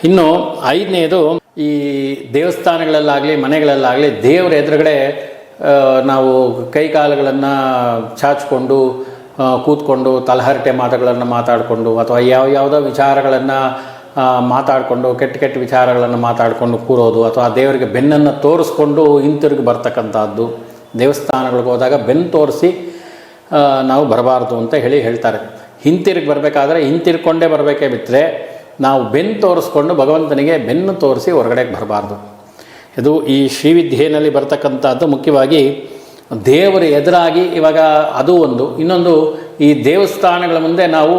ಇನ್ನು ಐದನೇದು, ಈ ದೇವಸ್ಥಾನಗಳಲ್ಲಾಗಲಿ ಮನೆಗಳಲ್ಲಾಗಲಿ ದೇವರ ಎದುರುಗಡೆ ನಾವು ಕೈಕಾಲುಗಳನ್ನು ಚಾಚಿಕೊಂಡು ಕೂತ್ಕೊಂಡು ತಲಹರಟೆ ಮಾತುಗಳನ್ನು ಮಾತಾಡಿಕೊಂಡು ಅಥವಾ ಯಾವುದೋ ವಿಚಾರಗಳನ್ನು ಮಾತಾಡಿಕೊಂಡು ಕೆಟ್ಟ ವಿಚಾರಗಳನ್ನು ಮಾತಾಡಿಕೊಂಡು ಕೂರೋದು, ಅಥವಾ ದೇವರಿಗೆ ಬೆನ್ನನ್ನು ತೋರಿಸ್ಕೊಂಡು ಹಿಂತಿರುಗಿ ಬರ್ತಕ್ಕಂಥದ್ದು. ದೇವಸ್ಥಾನಗಳಿಗೆ ಹೋದಾಗ ಬೆನ್ನು ತೋರಿಸಿ ನಾವು ಬರಬಾರ್ದು ಅಂತ ಹೇಳ್ತಾರೆ. ಹಿಂತಿರುಗಿ ಬರಬೇಕಾದ್ರೆ ಹಿಂತಿರ್ಕೊಂಡೇ ಬರಬೇಕೇ ಬಿಟ್ಟರೆ ನಾವು ಬೆನ್ನು ತೋರಿಸ್ಕೊಂಡು ಭಗವಂತನಿಗೆ ಬೆನ್ನು ತೋರಿಸಿ ಹೊರಗಡೆಗೆ ಬರಬಾರ್ದು. ಇದು ಈ ಶ್ರೀವಿದ್ಯೆಯಲ್ಲಿ ಬರ್ತಕ್ಕಂಥದ್ದು. ಮುಖ್ಯವಾಗಿ ದೇವರ ಎದುರಾಗಿ ಇವಾಗ ಅದು ಒಂದು. ಇನ್ನೊಂದು, ಈ ದೇವಸ್ಥಾನಗಳ ಮುಂದೆ ನಾವು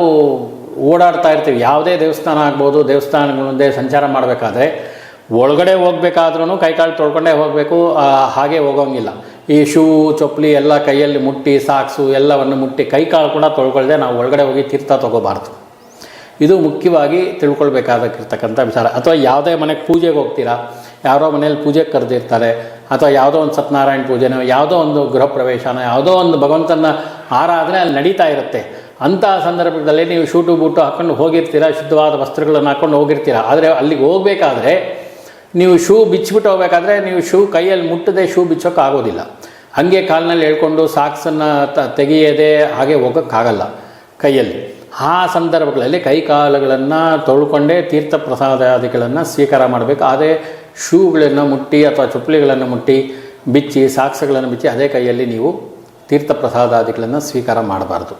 ಓಡಾಡ್ತಾ ಇರ್ತೀವಿ. ಯಾವುದೇ ದೇವಸ್ಥಾನ ಆಗ್ಬೋದು, ದೇವಸ್ಥಾನಗಳ ಮುಂದೆ ಸಂಚಾರ ಮಾಡಬೇಕಾದ್ರೆ ಒಳಗಡೆ ಹೋಗ್ಬೇಕಾದ್ರೂ ಕೈಕಾಲು ತೊಳ್ಕೊಂಡೇ ಹೋಗಬೇಕು, ಹಾಗೆ ಹೋಗೋಂಗಿಲ್ಲ. ಈ ಶೂ ಚಪ್ಪಲಿ ಎಲ್ಲ ಕೈಯಲ್ಲಿ ಮುಟ್ಟಿ, ಸಾಕ್ಸು ಎಲ್ಲವನ್ನು ಮುಟ್ಟಿ, ಕೈಕಾಲು ಕೂಡ ತೊಳ್ಕೊಳ್ಳದೆ ನಾವು ಒಳಗಡೆ ಹೋಗಿ ತೀರ್ಥ ತೊಗೋಬಾರ್ದು. ಇದು ಮುಖ್ಯವಾಗಿ ತಿಳ್ಕೊಳ್ಬೇಕಾಗಿರ್ತಕ್ಕಂಥ ವಿಚಾರ. ಅಥವಾ ಯಾವುದೇ ಮನೆಗೆ ಪೂಜೆಗೆ ಹೋಗ್ತೀರಾ, ಯಾರೋ ಮನೇಲಿ ಪೂಜೆಗೆ ಕರೆದಿರ್ತಾರೆ, ಅಥವಾ ಯಾವುದೋ ಒಂದು ಸತ್ಯನಾರಾಯಣ ಪೂಜೆನೋ, ಯಾವುದೋ ಒಂದು ಗೃಹ ಪ್ರವೇಶನೋ, ಯಾವುದೋ ಒಂದು ಭಗವಂತನ ಆರಾಧನೆ ಅಲ್ಲಿ ನಡೀತಾ ಇರುತ್ತೆ. ಅಂಥ ಸಂದರ್ಭದಲ್ಲಿ ನೀವು ಶೂಟು ಬೂಟು ಹಾಕ್ಕೊಂಡು ಹೋಗಿರ್ತೀರ, ಶುದ್ಧವಾದ ವಸ್ತ್ರಗಳನ್ನು ಹಾಕ್ಕೊಂಡು ಹೋಗಿರ್ತೀರ. ಆದರೆ ಅಲ್ಲಿಗೆ ಹೋಗಬೇಕಾದ್ರೆ ನೀವು ಶೂ ಬಿಚ್ಚಿಬಿಟ್ಟು ಹೋಗಬೇಕಾದ್ರೆ ನೀವು ಶೂ ಕೈಯಲ್ಲಿ ಮುಟ್ಟದೆ ಶೂ ಬಿಚ್ಚೋಕ್ಕಾಗೋದಿಲ್ಲ. ಹಾಗೆ ಕಾಲಿನಲ್ಲಿ ಹೇಳ್ಕೊಂಡು ಸಾಕ್ಸನ್ನು ತೆಗೆಯದೆ ಹಾಗೆ ಹೋಗೋಕ್ಕಾಗಲ್ಲ ಕೈಯಲ್ಲಿ. ಆ ಸಂದರ್ಭಗಳಲ್ಲಿ ಕೈಕಾಲುಗಳನ್ನು ತೊಳ್ಕೊಂಡೇ ತೀರ್ಥ ಪ್ರಸಾದಾದಿಗಳನ್ನು ಸ್ವೀಕಾರ ಮಾಡಬೇಕು. ಅದೇ ಶೂಗಳನ್ನು ಮುಟ್ಟಿ ಅಥವಾ ಚಪ್ಪಲಿಗಳನ್ನು ಮುಟ್ಟಿ ಬಿಚ್ಚಿ ಸಾಕ್ಸ್ಗಳನ್ನು ಬಿಚ್ಚಿ ಅದೇ ಕೈಯಲ್ಲಿ ನೀವು ತೀರ್ಥ ಪ್ರಸಾದಾದಿಗಳನ್ನು ಸ್ವೀಕಾರ ಮಾಡಬಾರ್ದು.